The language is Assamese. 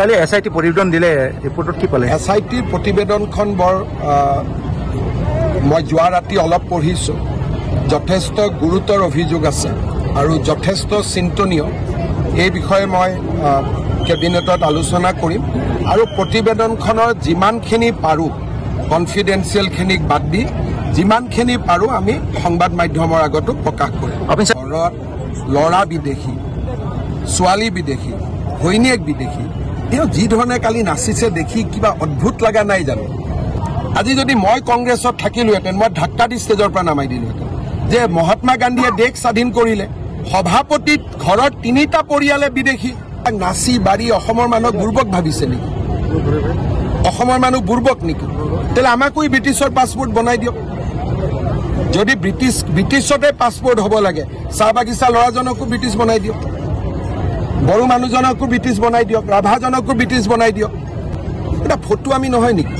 কালি SIT প্ৰতিবেদন দিলে ৰিপৰ্টত কি পালে SIT প্ৰতিবেদনখন বৰ মই যোৱা ৰাতি অলপ পঢ়িছোঁ যথেষ্ট গুৰুতৰ অভিযোগ আছে আৰু যথেষ্ট চিন্তনীয় এই বিষয়ে মই কেবিনেটত আলোচনা কৰিম আৰু প্ৰতিবেদনখনৰ যিমানখিনি পাৰোঁ কনফিডেন্সিয়েলখিনিক বাদ দি যিমানখিনি পাৰোঁ আমি সংবাদ মাধ্যমৰ আগতো প্ৰকাশ কৰিম ঘৰত ল'ৰা বিদেশী ছোৱালী বিদেশী ঘৈণীয়েক বিদেশী তেওঁ যি ধৰণে কালি নাচিছে দেখি কিবা অদ্ভুত লগা নাই জানো আজি যদি মই কংগ্ৰেছত থাকিলোহেঁতেন মই ধাক্কা দি ষ্টেজৰ পৰা নামাই দিলোহেঁতেন যে মহাত্মা গান্ধীয়ে দেশ স্বাধীন কৰিলে সভাপতিত ঘৰত 3টা পৰিয়ালে বিদেশী নাচি বাঢ়ি অসমৰ মানুহক বুৰ্বক ভাবিছে নেকি অসমৰ মানুহ বুৰ্বক নেকি তেলে আমাকো ব্ৰিটিছৰ পাছপোৰ্ট বনাই দিয়ক যদি ব্ৰিটিছতে পাছপোৰ্ট হ'ব লাগে চাহ বাগিচা ল'ৰাজনকো ব্ৰিটিছ বনাই দিয়ক বড়ো মানুহজনকো ব্ৰিটিছ বনাই দিয়ক ৰাভাজনকো ব্ৰিটিছ বনাই দিয়ক এটা ফটো আমি নহয় নেকি